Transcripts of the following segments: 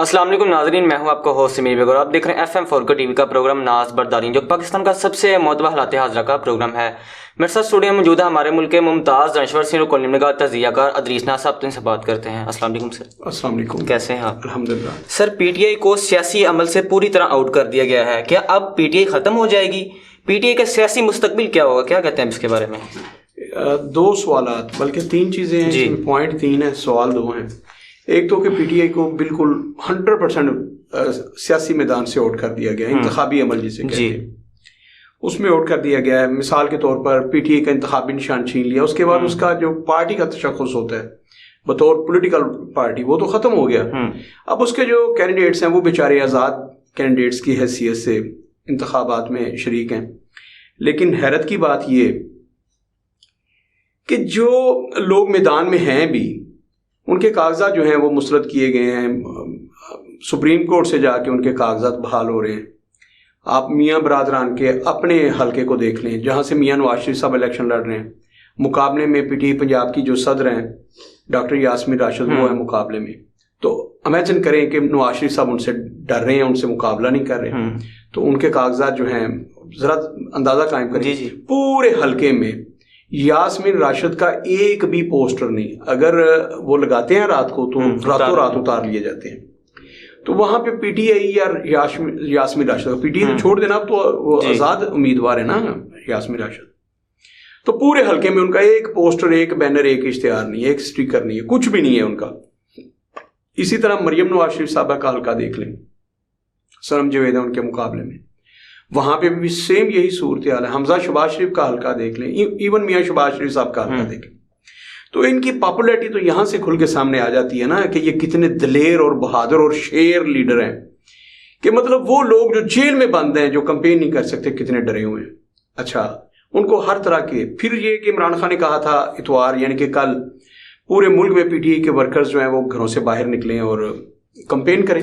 السلام علیکم ناظرین، میں ہوں آپ کا ہوسٹ سمیر بیگ اور آپ دیکھ رہے ہیں FM4 کا ٹی وی کا پروگرام ناز برداری، جو پاکستان کا سب سے معتبر حالات حاضرہ کا پروگرام ہے۔ میرے ساتھ اسٹوڈیو میں موجود ہے ہمارے ملک کے ممتاز دانشور سینئر کالم نگار تجزیہ کار ادریس ناز صاحب، تو ان سے بات کرتے ہیں۔ السلام علیکم سر۔ السلام علیکم، کیسے ہیں آپ؟ الحمدللہ۔ سر، پی ٹی آئی کو سیاسی عمل سے پوری طرح آؤٹ کر دیا گیا ہے، کیا اب پی ٹی آئی ختم ہو جائے گی؟ پی ٹی آئی کا سیاسی مستقبل کیا ہوگا؟ کیا کہتے ہیں اس کے بارے میں؟ دو سوالات، بلکہ تین چیزیں ہیں جی، پوائنٹ تین ہے، سوال دو ہیں۔ ایک تو کہ پی ٹی آئی کو بالکل 100% سیاسی میدان سے آؤٹ کر دیا گیا، انتخابی عمل جسے کہتے ہیں اس میں آؤٹ کر دیا گیا ہے۔ مثال کے طور پر پی ٹی آئی کا انتخابی نشان چھین لیا، اس کے بعد اس کا جو پارٹی کا تشخص ہوتا ہے بطور پولیٹیکل پارٹی، وہ تو ختم ہو گیا۔ اب اس کے جو کینڈیڈیٹس ہیں وہ بیچارے آزاد کینڈیڈیٹس کی حیثیت سے انتخابات میں شریک ہیں۔ لیکن حیرت کی بات یہ کہ جو لوگ میدان میں ہیں بھی، ان کے کاغذات جو ہیں وہ مسترد کیے گئے ہیں، سپریم کورٹ سے جا کے ان کے کاغذات بحال ہو رہے ہیں۔ آپ میاں برادران کے اپنے حلقے کو دیکھ لیں، جہاں سے میاں نواز شریف صاحب الیکشن لڑ رہے ہیں، مقابلے میں پی ٹی آئی پنجاب کی جو صدر ہیں ڈاکٹر یاسمین راشد، وہ ہیں مقابلے میں۔ تو امیجن کریں کہ نواز شریف صاحب ان سے ڈر رہے ہیں، ان سے مقابلہ نہیں کر رہے، تو ان کے کاغذات جو ہیں ذرا اندازہ قائم کریں۔ پورے حلقے میں یاسمین راشد کا ایک بھی پوسٹر نہیں، اگر وہ لگاتے ہیں رات کو تو راتوں رات اتار لیے جاتے ہیں۔ تو وہاں پہ پی ٹی آئی یا Yasmin Rashid, P T I تو چھوڑ دینا، اب تو وہ آزاد امیدوار ہے نا یاسمین راشد، تو پورے حلقے میں ان کا ایک پوسٹر، ایک بینر، ایک اشتہار نہیں ہے، ایک اسٹیکر نہیں ہے، کچھ بھی نہیں ہے ان کا۔ اسی طرح مریم نواز شریف صاحبہ کا حلقہ دیکھ لیں، سنم جاوید ان کے مقابلے میں، وہاں پہ بھی سیم یہی صورتحال ہے۔ حمزہ شہباز شریف کا حلقہ دیکھ لیں، ایون میاں شہباز شریف صاحب کا حلقہ دیکھ لیں، تو ان کی پاپولیرٹی تو یہاں سے کھل کے سامنے آ جاتی ہے نا کہ یہ کتنے دلیر اور بہادر اور شیر لیڈر ہیں، کہ مطلب وہ لوگ جو جیل میں بند ہیں، جو کمپین نہیں کر سکتے، کتنے ڈرے ہوئے ہیں۔ اچھا، ان کو ہر طرح کے، پھر یہ کہ عمران خان نے کہا تھا اتوار یعنی کہ کل پورے ملک میں پی ٹی آئی کے ورکرز جو ہیں وہ گھروں سے باہر نکلیں اور کمپین کریں،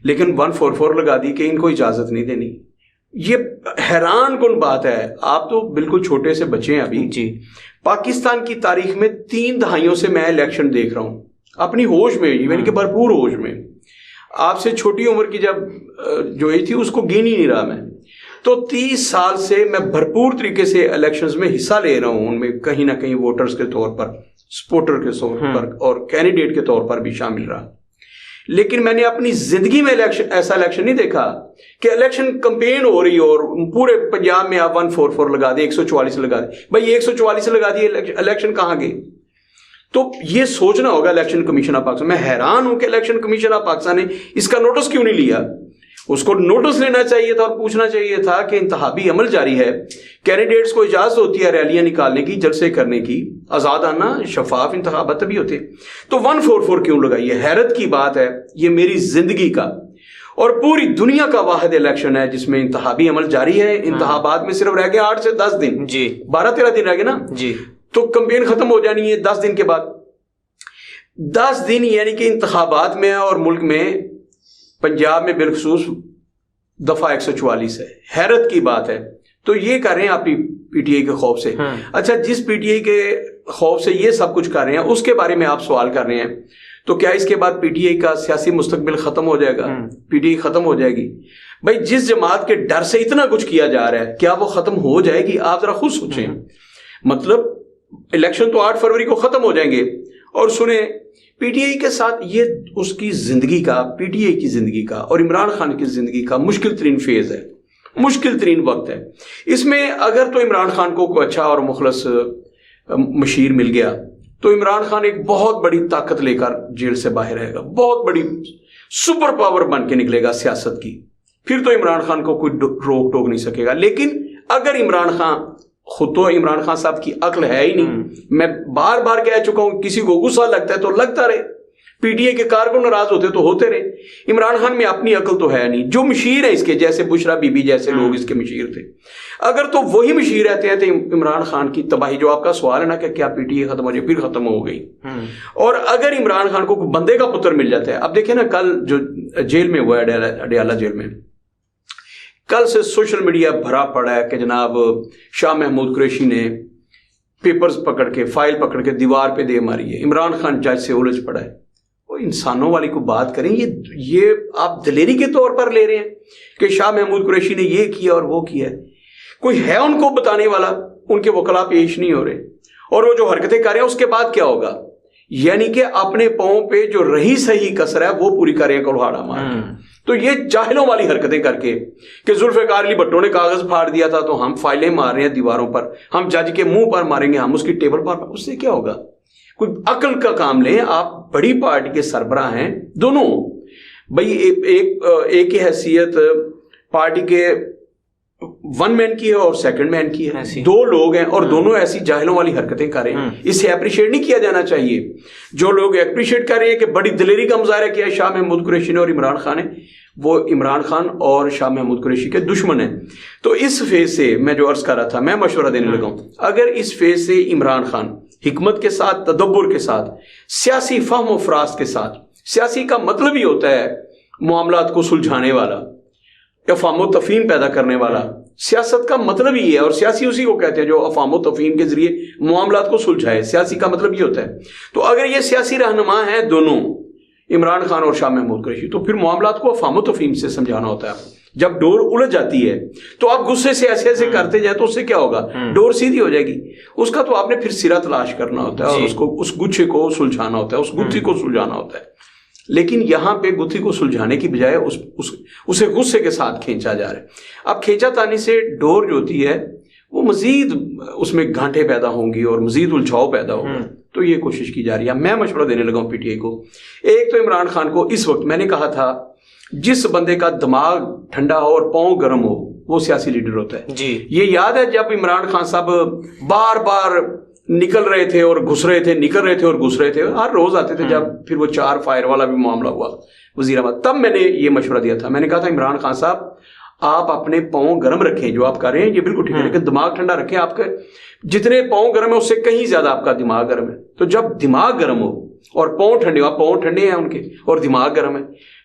لیکن 144 لگا دی کہ ان کو اجازت نہیں دینی۔ یہ حیران کن بات ہے۔ آپ تو بالکل چھوٹے سے بچے ہیں ابھی جی۔ پاکستان کی تاریخ میں 3 دہائیوں سے میں الیکشن دیکھ رہا ہوں اپنی ہوش میں، یعنی کہ بھرپور ہوش میں۔ آپ سے چھوٹی عمر کی جب جو یہ تھی اس کو گن ہی نہیں رہا میں، تو 30 سال سے میں بھرپور طریقے سے الیکشنز میں حصہ لے رہا ہوں، ان میں کہیں نہ کہیں ووٹرز کے طور پر، سپورٹر کے طور پر اور کینڈیڈیٹ کے طور پر بھی شامل رہا۔ لیکن میں نے اپنی زندگی میں ایسا الیکشن نہیں دیکھا کہ الیکشن کمپین ہو رہی اور پورے پنجاب میں آپ 144 لگا دیں، 144 لگا دیں۔ بھائی 144 لگا دیے، الیکشن کہاں گئے؟ تو یہ سوچنا ہوگا الیکشن کمیشن آف پاکستان۔ میں حیران ہوں کہ الیکشن کمیشن آف پاکستان نے اس کا نوٹس کیوں نہیں لیا؟ اس کو نوٹس لینا چاہیے تھا اور پوچھنا چاہیے تھا کہ انتخابی عمل جاری ہے، کینڈیڈیٹس کو اجازت ہوتی ہے ریلیاں نکالنے کی، جلسے کرنے کی، آزادانہ شفاف انتخابات تبھی ہوتے، تو 144 کیوں لگائی ہے؟ حیرت کی بات ہے۔ یہ میری زندگی کا اور پوری دنیا کا واحد الیکشن ہے جس میں انتخابی عمل جاری ہے۔ انتخابات میں صرف رہ گئے 8 سے 10 دن، 12-13 دن رہ گئے نا جی، تو کمپین ختم ہو جانی ہے 10 دن کے بعد۔ 10 دن یعنی کہ انتخابات میں اور ملک میں، پنجاب میں بالخصوص دفعہ 144 ہے۔ حیرت کی بات ہے۔ تو یہ کر رہے ہیں آپ پی ٹی آئی کے خوف سے۔ اچھا، جس پی ٹی آئی کے خوف سے یہ سب کچھ کر رہے ہیں، اس کے بارے میں آپ سوال کر رہے ہیں، تو کیا اس کے بعد پی ٹی آئی کا سیاسی مستقبل ختم ہو جائے گا؟ پی ٹی آئی ختم ہو جائے گی؟ بھائی جس جماعت کے ڈر سے اتنا کچھ کیا جا رہا ہے، کیا وہ ختم ہو جائے گی؟ آپ ذرا خود سوچیں۔ مطلب الیکشن تو 8 فروری کو ختم ہو جائیں گے، اور سنیں پی ٹی آئی کے ساتھ یہ اس کی زندگی کا، پی ٹی آئی کی زندگی کا اور عمران خان کی زندگی کا مشکل ترین فیز ہے، مشکل ترین وقت ہے۔ اس میں اگر تو عمران خان کو کوئی اچھا اور مخلص مشیر مل گیا تو عمران خان ایک بہت بڑی طاقت لے کر جیل سے باہر آئے گا، بہت بڑی سپر پاور بن کے نکلے گا سیاست کی، پھر تو عمران خان کو کوئی روک ٹوک نہیں سکے گا۔ لیکن اگر عمران خان، خود تو عمران خان صاحب کی عقل ہے ہی نہیں، میں بار بار کہہ چکا ہوں، کسی کو غصہ لگتا ہے تو لگتا رہے، پی ٹی آئی کے کارکن ناراض ہوتے تو ہوتے رہے۔ عمران خان میں اپنی عقل تو ہے نہیں، جو مشیر ہے اس کے، جیسے بشرا بی بی جیسے لوگ اس کے مشیر تھے، اگر تو وہی مشیر رہتے ہیں تو عمران خان کی تباہی، جو آپ کا سوال ہے نا کہ کیا پی ٹی آئی ختم ہو جائے، پھر ختم ہو گئی۔ اور اگر عمران خان کو بندے کا پتر مل جاتا ہے، اب دیکھیں نا کل جو جیل میں ہوا ہے، اڈیالہ جیل میں، کل سے سوشل میڈیا بھرا پڑا ہے کہ جناب شاہ محمود قریشی نے پیپرز پکڑ کے، فائل پکڑ کے دیوار پہ دے ماری ہے، عمران خان جج سے الجھ پڑا ہے، انسانوں والی کو بات کریں. یہ آپ دلیری کے طور پر لے رہے ہیں کہ شاہ محمود قریشی نے یہ کیا اور وہ کیا ہے. کوئی ہے ان کو بتانے والا؟ ان کے وکلا پیش نہیں ہو رہے. اور وہ جو حرکتیں کر رہے ہیں اس کے بعد کیا ہوگا؟ یعنی کہ اپنے پاؤں پہ جو رہی صحیح کسر ہے وہ پوری کر رہے ہیں کلہاڑا مار. تو یہ جاہلوں والی حرکتیں کر کے کہ ذوالفقار علی بھٹو نے کاغذ پھاڑ دیا تھا تو ہم فائلیں مار رہے ہیں دیواروں پر, ہم جج کے منہ پر ماریں گے, ہم اس کی ٹیبل پر, اس سے کیا ہوگا؟ کوئی عقل کا کام لیں. آپ بڑی پارٹی کے سربراہ ہیں دونوں بھائی, ایک ہی حیثیت پارٹی کے ون مین کی ہے اور سیکنڈ مین کی ہے, دو لوگ ہیں اور دونوں ایسی جاہلوں والی حرکتیں کر رہے ہیں. اسے اپریشیٹ نہیں کیا جانا چاہیے. جو لوگ اپریشیٹ کر رہے ہیں کہ بڑی دلیری کا مظاہرہ کیا ہے شاہ محمود قریشی نے اور عمران خان نے, وہ عمران خان اور شاہ محمود قریشی کے دشمن ہیں. تو اس فیز سے میں جو عرض کر رہا تھا, میں مشورہ دینے لگا ہوں, اگر اس فیز سے عمران خان حکمت کے ساتھ, تدبر کے ساتھ, سیاسی فہم و فراست کے ساتھ, سیاسی کا مطلب ہی ہوتا ہے معاملات کو سلجھانے والا, افہام و تفہیم پیدا کرنے والا, سیاست کا مطلب ہی ہے, اور سیاسی اسی کو کہتے ہیں جو افہام و تفہیم کے ذریعے معاملات کو سلجھائے. سیاسی کا مطلب یہ ہوتا ہے. تو اگر یہ سیاسی رہنما ہیں دونوں, عمران خان اور شاہ محمود قریشی, تو پھر معاملات کو افہام و تفہیم سے سمجھانا ہوتا ہے. جب ڈور الجھ جاتی ہے تو آپ غصے سے ایسے کرتے جائیں تو اس سے کیا ہوگا؟ ڈور سیدھی ہو جائے گی. اس کا تو آپ نے پھر سرا تلاش کرنا ہوتا ہے اور اس گچھے کو سلجھانا ہوتا ہے, اس گتھی کو سلجھانا ہوتا ہے. لیکن یہاں پہ گتھی کو سلجھانے کی بجائے اسے غصے کے ساتھ کھینچا جا رہا ہے. اب کھینچا تانی سے ڈور جو ہوتی ہے وہ مزید اس میں گھانٹے پیدا ہوں گی اور مزید الجھاؤ پیدا ہوگا. تو یہ کوشش کی جا رہی ہے. میں مشورہ دینے لگا ہوں پی ٹی آئی کو. ایک تو عمران خان کو اس وقت, میں نے کہا تھا جس بندے کا دماغ ٹھنڈا ہو اور پاؤں گرم ہو وہ سیاسی لیڈر ہوتا ہے. یہ یاد ہے جب عمران خان صاحب بار بار نکل رہے تھے اور گھس رہے تھے, نکل رہے تھے اور گھس رہے تھے, ہر روز آتے تھے. جب پھر وہ 4 فائر والا بھی معاملہ ہوا وزیر اعظم, تب میں نے یہ مشورہ دیا تھا. میں نے کہا تھا عمران خان صاحب آپ اپنے پاؤں گرم رکھیں, جو آپ کر رہے ہیں یہ بالکل ٹھیک ہے, لیکن دماغ ٹھنڈا رکھیں. آپ کے جتنے پاؤں گرم ہے اس سے کہیں زیادہ آپ کا دماغ گرم ہے. تو جب دماغ گرم ہو اور پاؤں ٹھنڈے ہو, آپ پاؤں ٹھنڈے ہیں ان کے اور دماغ گرم ہے,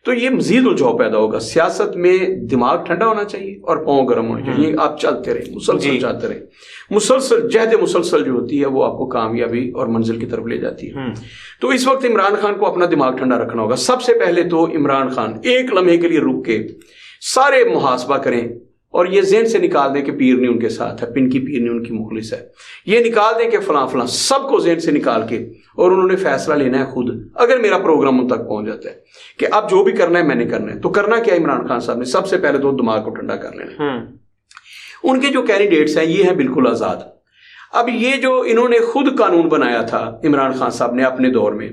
تو یہ مزید الجھاؤ پیدا ہوگا. سیاست میں دماغ ٹھنڈا ہونا چاہیے اور پاؤں گرم ہونے چاہیے. آپ چلتے رہیں, مسلسل چلتے رہیں. مسلسل جہد مسلسل جو ہوتی ہے وہ آپ کو کامیابی اور منزل کی طرف لے جاتی ہے. تو اس وقت عمران خان کو اپنا دماغ ٹھنڈا رکھنا ہوگا. سب سے پہلے تو عمران خان ایک لمحے کے لیے رک کے سارے محاسبہ کریں اور یہ ذہن سے نکال دیں کہ پیر نہیں ان کے ساتھ ہے, پن کی پیر نہیں ان کی مخلص ہے. یہ نکال دیں کہ فلاں فلاں, سب کو ذہن سے نکال کے, اور انہوں نے فیصلہ لینا ہے خود. اگر میرا پروگرام ان تک پہنچ جاتا ہے کہ اب جو بھی کرنا ہے میں نے کرنا ہے, تو کرنا کیا عمران خان صاحب نے؟ سب سے پہلے تو دماغ کو ٹھنڈا کر لینا. ان کے جو کینڈیڈیٹس ہیں یہ ہیں بالکل آزاد. اب یہ جو انہوں نے خود قانون بنایا تھا عمران خان صاحب نے اپنے دور میں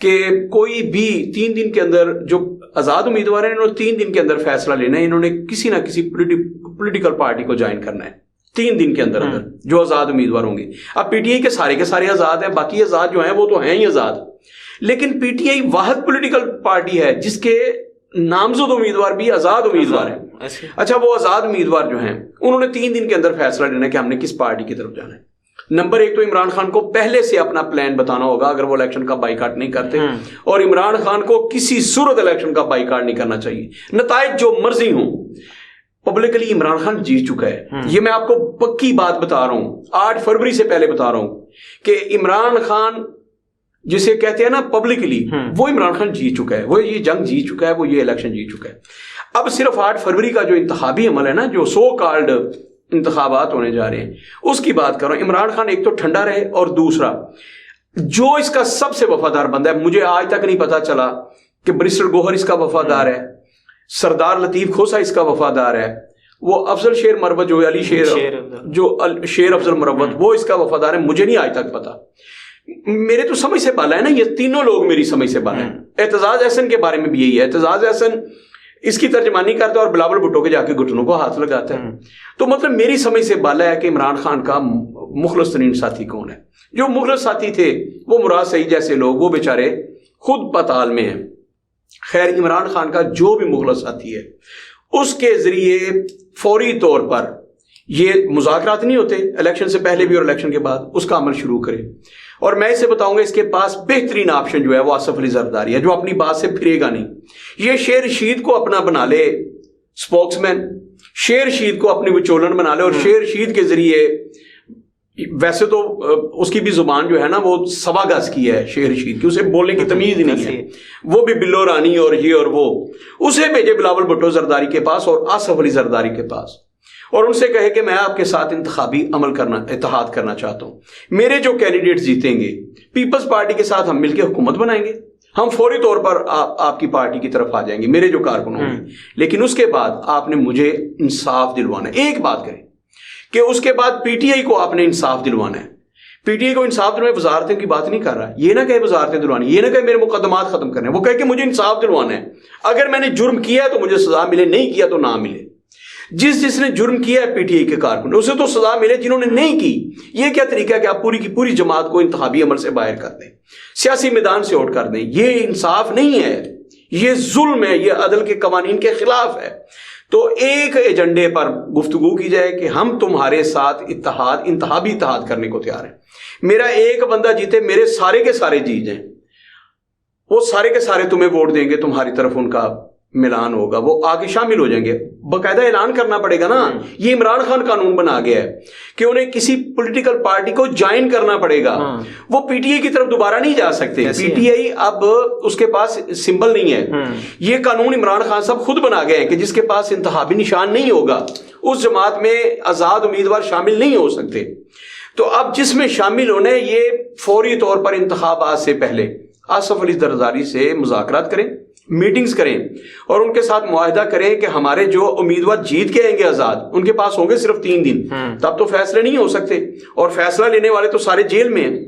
کہ کوئی بھی 3 دن کے اندر, جو آزاد امیدوار ہیں انہوں نے 3 دن کے اندر فیصلہ لینا ہے, انہوں نے کسی نہ کسی پولیٹیکل پارٹی کو جوائن کرنا ہے 3 دن کے اندر جو آزاد امیدوار ہوں گے. اب پی ٹی آئی کے سارے آزاد ہیں, باقی آزاد جو ہیں وہ تو ہیں ہی آزاد, لیکن پی ٹی آئی واحد پولیٹیکل پارٹی ہے جس کے نامزد امیدوار بھی آزاد امیدوار ہیں. اچھا, وہ آزاد امیدوار جو ہیں انہوں نے 3 دن کے اندر فیصلہ لینا ہے کہ ہم نے کس پارٹی کی طرف جانا ہے. نمبر 1 تو عمران خان کو پہلے سے اپنا پلان بتانا ہوگا اگر وہ الیکشن کا بائیکاٹ نہیں کرتے, اور عمران خان کو کسی صورت الیکشن کا بائیکاٹ نہیں کرنا چاہیے. نتائج جو مرضی ہوں, پبلکلی عمران خان جیت چکا ہے. یہ میں آپ کو پکی بات بتا رہا ہوں, 8 فروری سے پہلے بتا رہا ہوں کہ عمران خان جسے کہتے ہیں نا پبلکلی, وہ عمران خان جیت چکا ہے, وہ یہ جنگ جیت چکا ہے, وہ یہ الیکشن جیت چکا ہے. اب صرف 8 فروری کا جو انتخابی عمل ہے نا, جو سو کالڈ انتخابات ہونے جا رہے ہیں, اس کی بات کر رہا ہوں. عمران خان ایک تو ٹھنڈا رہے, اور دوسرا جو اس کا سب سے وفادار بندہ ہے, مجھے آج تک نہیں پتا چلا کہ بریسٹر گوہر اس کا وفادار ہے, سردار لطیف کھوسا اس کا وفادار ہے, وہ افضل شیر مروت جو علی شیر افضل مروت وہ اس کا وفادار ہے, مجھے نہیں آج تک پتا. میرے تو سمجھ سے بالا ہے نا, یہ تینوں لوگ میری سمجھ سے بالا ہیں. اعتزاز احسن کے بارے میں بھی یہی ہے, اعتزاز احسن اس کی ترجمانی کرتا ہے اور بلاول بھٹو کے جا کے گھٹنوں کو ہاتھ لگاتا ہے. تو مطلب میری سمجھ سے بالا ہے کہ عمران خان کا مخلص ترین ساتھی کون ہے. جو مخلص ساتھی تھے وہ مراد سعید جیسے لوگ, وہ بیچارے خود پتال میں ہیں. خیر, عمران خان کا جو بھی مخلص ساتھی ہے اس کے ذریعے فوری طور پر, یہ مذاکرات نہیں ہوتے الیکشن سے پہلے بھی اور الیکشن کے بعد, اس کا عمل شروع کرے. اور میں اسے بتاؤں گا اس کے پاس بہترین آپشن جو ہے وہ آصف علی زرداری ہے, جو اپنی بات سے پھرے گا نہیں. یہ شیر رشید کو اپنا بنا لے سپوکس مین, شیر رشید کو اپنی وچولن بنا لے, اور شیر رشید کے ذریعے ویسے تو اس کی بھی زبان جو ہے نا وہ سوا گز کی ہے شیر رشید کی, اسے بولنے کی تمیز ہی نہیں ہے. وہ بھی بلو رانی اور یہ اور وہ, اسے بھیجے بلاول بھٹو زرداری کے پاس اور آصف علی زرداری کے پاس, اور ان سے کہے کہ میں آپ کے ساتھ انتخابی اتحاد کرنا چاہتا ہوں. میرے جو کینڈیڈیٹ جیتیں گے پیپلز پارٹی کے ساتھ ہم مل کے حکومت بنائیں گے, ہم فوری طور پر آپ کی پارٹی کی طرف آ جائیں گے, میرے جو کارکن ہوں گے. لیکن اس کے بعد آپ نے مجھے انصاف دلوانا ہے. ایک بات کریں کہ اس کے بعد پی ٹی آئی کو آپ نے انصاف دلوانا ہے. پی ٹی آئی کو انصاف دلوانا, وزارتوں کی بات نہیں کر رہا, یہ نہ کہ وزارتیں دلوانی, یہ نہ کہ میرے مقدمات ختم کرنے, وہ کہے کہ مجھے انصاف دلوانا ہے. اگر میں نے جرم کیا ہے تو مجھے سزا ملے, نہیں کیا تو نہ ملے. جس نے جرم کیا ہے پی ٹی آئی کے کارکن اسے تو سزا ملے, جنہوں نے نہیں کی. یہ کیا طریقہ ہے کہ آپ پوری کی پوری جماعت کو انتخابی عمل سے باہر کر دیں, سیاسی میدان سے آؤٹ کر دیں؟ یہ انصاف نہیں ہے, یہ ظلم ہے, یہ عدل کے قوانین کے خلاف ہے. تو ایک ایجنڈے پر گفتگو کی جائے کہ ہم تمہارے ساتھ انتخابی اتحاد کرنے کو تیار ہیں. میرا ایک بندہ جیتے, میرے سارے کے سارے جیت جائیں, وہ سارے کے سارے تمہیں ووٹ دیں گے, تمہاری طرف ان کا ملان ہوگا, وہ آگے شامل ہو جائیں گے. باقاعدہ اعلان کرنا پڑے گا نا. یہ عمران خان قانون بنا گیا ہے کہ انہیں کسی پولیٹیکل پارٹی کو جوائن کرنا پڑے گا. وہ پی ٹی آئی کی طرف دوبارہ نہیں جا سکتے. پی ٹی آئی اب اس کے پاس سمبل نہیں ہے. یہ قانون عمران خان صاحب خود بنا گئے ہیں کہ جس کے پاس انتخابی نشان نہیں ہوگا اس جماعت میں آزاد امیدوار شامل نہیں ہو سکتے. تو اب جس میں شامل ہونے, یہ فوری طور پر انتخابات سے پہلے آصف علی زرداری سے مذاکرات کریں, میٹنگز کریں, اور ان کے ساتھ معاہدہ کریں کہ ہمارے جو امیدوار جیت کے آئیں گے آزاد, ان کے پاس ہوں گے صرف 3 دن, تب تو فیصلے نہیں ہو سکتے, اور فیصلہ لینے والے تو سارے جیل میں ہیں.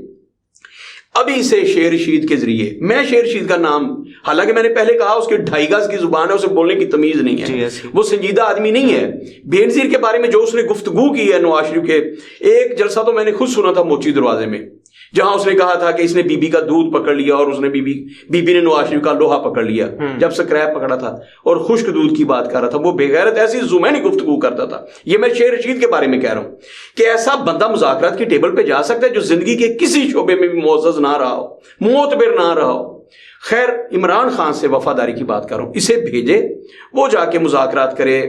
ابھی سے شیر رشید کے ذریعے, میں شیر رشید کا نام, حالانکہ میں نے پہلے کہا اس کی 2.5 گز کی زبان ہے, اسے بولنے کی تمیز نہیں ہے, وہ سنجیدہ آدمی نہیں ہے. بے نظیر کے بارے میں جو اس نے گفتگو کی ہے نواز شریف کے, ایک جلسہ تو میں نے خود سنا تھا موچی دروازے میں, جہاں اس نے کہا تھا کہ اس نے بی بی کا دودھ پکڑ لیا اور اس نے بی بی نے نواز شریف کا لوہا پکڑ لیا جب سکریپ پکڑا تھا, اور خشک دودھ کی بات کر رہا تھا. وہ بے غیرت ایسی زمینی گفتگو کرتا تھا. یہ میں شیر رشید کے بارے میں کہہ رہا ہوں کہ ایسا بندہ مذاکرات کی ٹیبل پہ جا سکتا ہے جو زندگی کے کسی شعبے میں بھی معزز نہ رہا ہو, معتبر نہ رہا ہو. خیر, عمران خان سے وفاداری کی بات کر رہا ہوں, اسے بھیجے, وہ جا کے مذاکرات کرے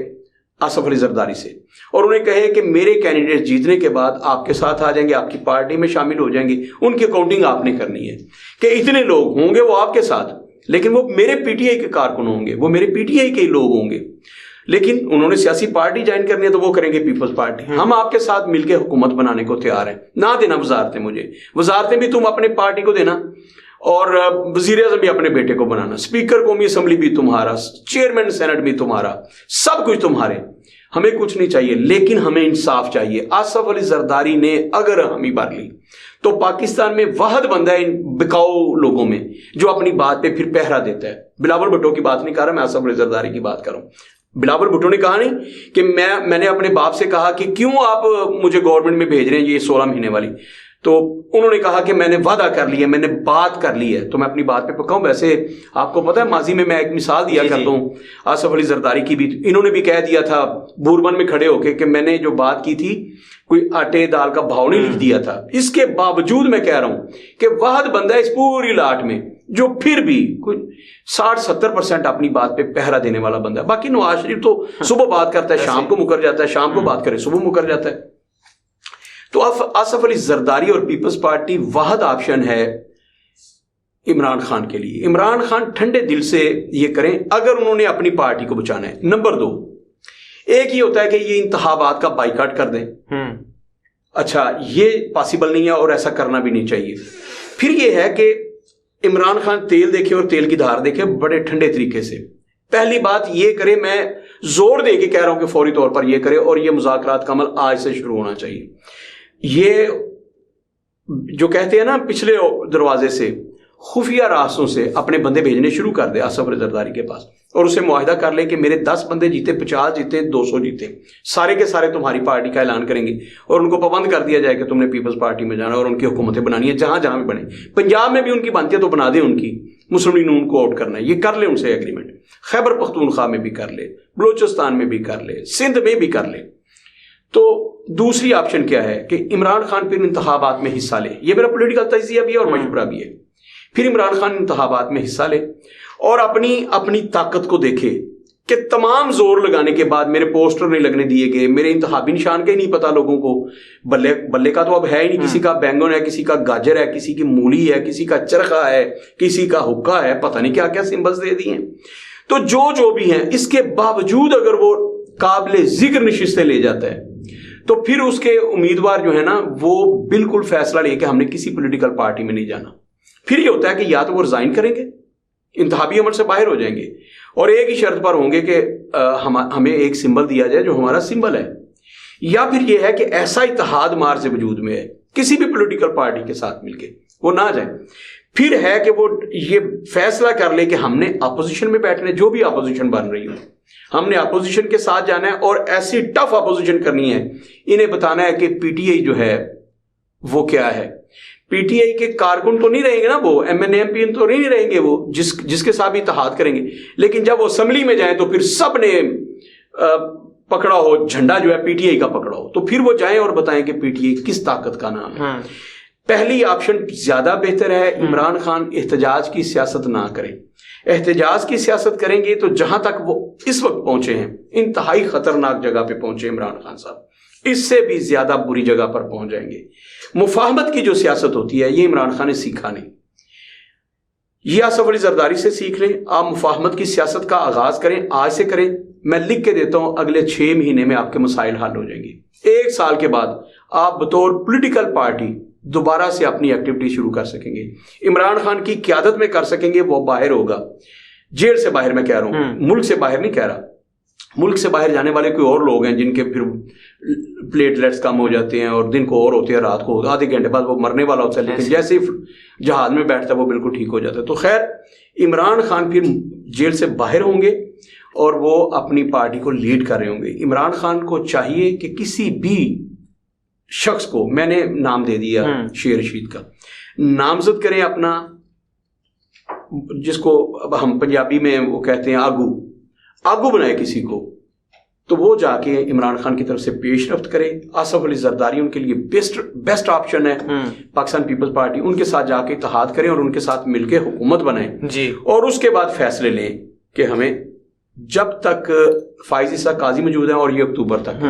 آصف علی زرداری سے, اور انہیں کہے کہ میرے کینڈیڈیٹ جیتنے کے بعد آپ کے ساتھ آ جائیں گے, آپ کی پارٹی میں شامل ہو جائیں گے, ان کی کاؤنٹنگ آپ نے کرنی ہے کہ اتنے لوگ ہوں گے وہ آپ کے ساتھ, لیکن وہ میرے پی ٹی آئی کے کارکن ہوں گے, وہ میرے پی ٹی آئی کے لوگ ہوں گے. لیکن انہوں نے سیاسی پارٹی جوائن کرنی ہے تو وہ کریں گے پیپلز پارٹی. ہم آپ کے ساتھ مل کے حکومت بنانے کو تیار ہیں. نہ دینا وزارتیں, مجھے وزارتیں بھی تم اپنے پارٹی کو دینا, اور وزیر اعظم بھی اپنے بیٹے کو بنانا, اسپیکر قومی اسمبلی بھی تمہارا, چیئرمین سینٹ بھی تمہارا, سب کچھ تمہارے. ہمیں کچھ نہیں چاہیے, لیکن ہمیں انصاف چاہیے. آصف علی زرداری نے اگر حامی بھر لی تو پاکستان میں واحد بندہ ہے ان بکاؤ لوگوں میں جو اپنی بات پہ پھر پہرا دیتا ہے. بلاول بھٹو کی بات نہیں کر رہا میں, آصف علی زرداری کی بات کر رہا ہوں. بلاول بھٹو نے کہا نہیں کہ میں نے اپنے باپ سے کہا کہ کیوں آپ مجھے گورنمنٹ میں بھیج رہے ہیں یہ 16 مہینے والی, تو انہوں نے کہا کہ میں نے وعدہ کر لیا, میں نے بات کر لی ہے, تو میں اپنی بات پہ پکا ہوں. ویسے آپ کو پتہ ہے ماضی میں ایک مثال دیا کرتا ہوں آصف علی زرداری کی بھی, انہوں نے بھی کہہ دیا تھا بوربن میں کھڑے ہو کے کہ میں نے جو بات کی تھی کوئی آٹے دال کا بھاؤ نہیں لکھ دیا تھا. اس کے باوجود میں کہہ رہا ہوں کہ واحد بندہ اس پوری لاٹ میں جو پھر بھی کوئی 60-70% اپنی بات پہ پہرا دینے والا بندہ ہے. باقی نواز شریف تو صبح بات کرتا ہے شام کو مکر جاتا ہے, شام کو بات کرے صبح مکر جاتا ہے. تو آصف علی زرداری اور پیپلز پارٹی واحد آپشن ہے عمران خان کے لیے. عمران خان ٹھنڈے دل سے یہ کریں اگر انہوں نے اپنی پارٹی کو بچانا ہے. نمبر 2, ایک یہ ہوتا ہے کہ یہ انتخابات کا بائیکاٹ کر دیں. اچھا, یہ پاسبل نہیں ہے اور ایسا کرنا بھی نہیں چاہیے. پھر یہ ہے کہ عمران خان تیل دیکھے اور تیل کی دھار دیکھے بڑے ٹھنڈے طریقے سے. پہلی بات یہ کرے, میں زور دے کے کہہ رہا ہوں کہ فوری طور پر یہ کرے, اور یہ مذاکرات کا عمل آج سے شروع ہونا چاہیے. یہ جو کہتے ہیں نا پچھلے دروازے سے, خفیہ راستوں سے اپنے بندے بھیجنے شروع کر دے آصف علی زرداری کے پاس, اور اسے معاہدہ کر لے کہ میرے 10 بندے جیتے, 50 جیتے, 200 جیتے, سارے کے سارے تمہاری پارٹی کا اعلان کریں گے, اور ان کو پابند کر دیا جائے کہ تم نے پیپلز پارٹی میں جانا اور ان کی حکومتیں بنانی ہے جہاں جہاں بھی بنے. پنجاب میں بھی ان کی بنتی ہے تو بنا دیں, ان کی مسلم لیگ نون کو آؤٹ کرنا ہے, یہ کر لے ان سے ایگریمنٹ. خیبر پختونخوا میں بھی کر لے, بلوچستان میں بھی کر لے, سندھ میں بھی کر لے. تو دوسری آپشن کیا ہے کہ عمران خان پھر انتخابات میں حصہ لے. یہ میرا پولیٹیکل تجزیہ بھی ہے اور مشورہ بھی ہے. پھر عمران خان انتخابات میں حصہ لے اور اپنی طاقت کو دیکھے کہ تمام زور لگانے کے بعد میرے پوسٹر نہیں لگنے دیے گئے, میرے انتخابی نشان کا ہی نہیں پتا لوگوں کو, بلے کا تو اب ہے ہی نہیں, کسی کا بینگن ہے, کسی کا گاجر ہے, کسی کی مولی ہے, کسی کا چرخا ہے, کسی کا حکا ہے, پتہ نہیں کیا کیا سمبلز دے دیے ہیں. تو جو بھی ہیں, اس کے باوجود اگر وہ قابل ذکر نشستیں لے جاتا ہے تو پھر اس کے امیدوار جو ہے نا وہ بالکل فیصلہ لے کہ ہم نے کسی پولیٹیکل پارٹی میں نہیں جانا. پھر یہ ہوتا ہے کہ یا تو وہ ریزائن کریں گے, انتخابی عمل سے باہر ہو جائیں گے, اور ایک ہی شرط پر ہوں گے کہ ہمیں ایک سمبل دیا جائے جو ہمارا سمبل ہے, یا پھر یہ ہے کہ ایسا اتحاد مارز وجود میں ہے کسی بھی پولیٹیکل پارٹی کے ساتھ مل کے وہ نہ جائیں. پھر ہے کہ وہ یہ فیصلہ کر لے کہ ہم نے اپوزیشن میں بیٹھنے, جو بھی اپوزیشن بن رہی ہو ہم نے اپوزیشن کے ساتھ جانا ہے اور ایسی ٹف اپوزیشن کرنی ہے. انہیں بتانا ہے کہ پی ٹی آئی جو ہے وہ کیا ہے. پی ٹی آئی کے کارکن تو نہیں رہیں گے نا, وہ ایم این ایم پی تو نہیں رہیں گے وہ جس کے ساتھ بھی اتحاد کریں گے, لیکن جب وہ اسمبلی میں جائیں تو پھر سب نے پکڑا ہو جھنڈا جو ہے پی ٹی آئی کا پکڑا ہو, تو پھر وہ جائیں اور بتائیں کہ پی ٹی آئی کس طاقت کا نام ہے. پہلی آپشن زیادہ بہتر ہے. عمران خان احتجاج کی سیاست نہ کریں. احتجاج کی سیاست کریں گے تو جہاں تک وہ اس وقت پہنچے ہیں انتہائی خطرناک جگہ پہ پہنچے عمران خان صاحب, اس سے بھی زیادہ بری جگہ پر پہنچ جائیں گے. مفاہمت کی جو سیاست ہوتی ہے یہ عمران خان نے سیکھا نہیں. یہ آصف علی زرداری سے سیکھ لیں, آپ مفاہمت کی سیاست کا آغاز کریں, آج سے کریں. میں لکھ کے دیتا ہوں اگلے 6 مہینے میں آپ کے مسائل حل ہو جائیں گے. 1 سال کے بعد آپ بطور پولیٹیکل پارٹی دوبارہ سے اپنی ایکٹیویٹی شروع کر سکیں گے. عمران خان کی قیادت میں کر سکیں گے. وہ باہر ہوگا, جیل سے باہر میں کہہ رہا ہوں, ملک سے باہر نہیں کہہ رہا. ملک سے باہر جانے والے کوئی اور لوگ ہیں جن کے پھر پلیٹلیٹس کم ہو جاتے ہیں اور دن کو اور ہوتے ہیں, رات کو آدھے گھنٹے بعد وہ مرنے والا ہوتا ہے, لیکن جیسے ہی جہاز میں بیٹھتا ہے وہ بالکل ٹھیک ہو جاتا ہے. تو خیر عمران خان پھر جیل سے باہر ہوں گے اور وہ اپنی پارٹی کو لیڈ کر رہے ہوں گے. عمران خان کو چاہیے کہ کسی بھی شخص کو, میں نے نام دے دیا شیر رشید کا, نامزد کریں اپنا, جس کو اب ہم پنجابی میں وہ کہتے ہیں آگو بنائے کسی کو, تو وہ جا کے عمران خان کی طرف سے پیش رفت کرے. آصف علی زرداری ان کے لیے بیسٹ آپشن ہے, پاکستان پیپلز پارٹی, ان کے ساتھ جا کے اتحاد کریں اور ان کے ساتھ مل کے حکومت بنائیں جی. اور اس کے بعد فیصلے لیں کہ ہمیں جب تک فائز عیسیٰ قاضی موجود ہیں اور یہ اکتوبر تک,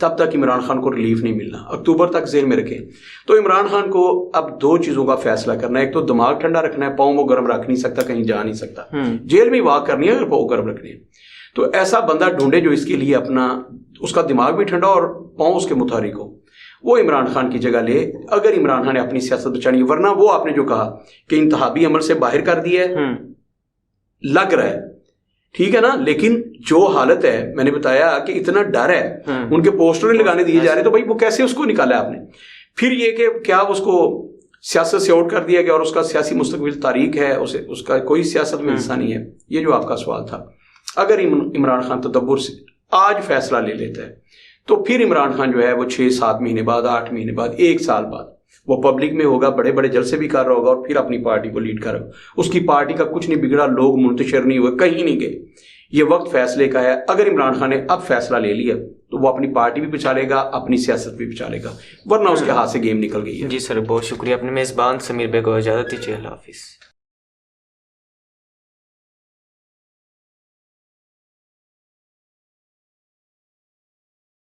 تب تک عمران خان کو ریلیف نہیں ملنا. اکتوبر تک ذہن میں رکھیں. تو عمران خان کو اب 2 چیزوں کا فیصلہ کرنا ہے. ایک تو دماغ ٹھنڈا رکھنا ہے, پاؤں وہ گرم رکھ نہیں سکتا, کہیں جا نہیں سکتا, جیل میں واک کرنی ہے اگر پاؤں گرم رکھنے ہیں تو ایسا بندہ ڈھونڈے جو اس کے لیے اپنا, اس کا دماغ بھی ٹھنڈا اور پاؤں اس کے متحرک ہو. وہ عمران خان کی جگہ لے اگر عمران خان نے اپنی سیاست بچانی ہے. ورنہ وہ آپ نے جو کہا کہ انتخابی عمل سے باہر کر دیا ہے, لگ رہا ہے ٹھیک ہے نا, لیکن جو حالت ہے میں نے بتایا کہ اتنا ڈر ہے, ان کے پوسٹر نہیں لگانے دیے جا رہے, تو بھائی وہ کیسے اس کو نکالا آپ نے. پھر یہ کہ کیا اس کو سیاست سے آؤٹ کر دیا گیا اور اس کا سیاسی مستقبل تاریک ہے, اس کا کوئی سیاست میں حصہ نہیں ہے. یہ جو آپ کا سوال تھا, اگر عمران خان تدبر سے آج فیصلہ لے لیتا ہے تو پھر عمران خان جو ہے وہ 6-7 مہینے بعد, 8 مہینے بعد, 1 سال بعد وہ پبلک میں ہوگا, بڑے بڑے جلسے بھی کر رہا ہوگا اور پھر اپنی پارٹی کو لیڈ کر رہا ہوگا. اس کی پارٹی کا کچھ نہیں بگڑا, لوگ منتشر نہیں ہوئے, کہیں نہیں گئے. یہ وقت فیصلے کا ہے. اگر عمران خان نے اب فیصلہ لے لیا تو وہ اپنی پارٹی بھی بچا لے گا, اپنی سیاست بھی بچا لے گا, ورنہ اس کے ہاتھ سے گیم نکل گئی ہے. جی سر, بہت شکریہ. اپنے میزبان سمیر بے کو اجازت دیجیے. اللہ حافظ.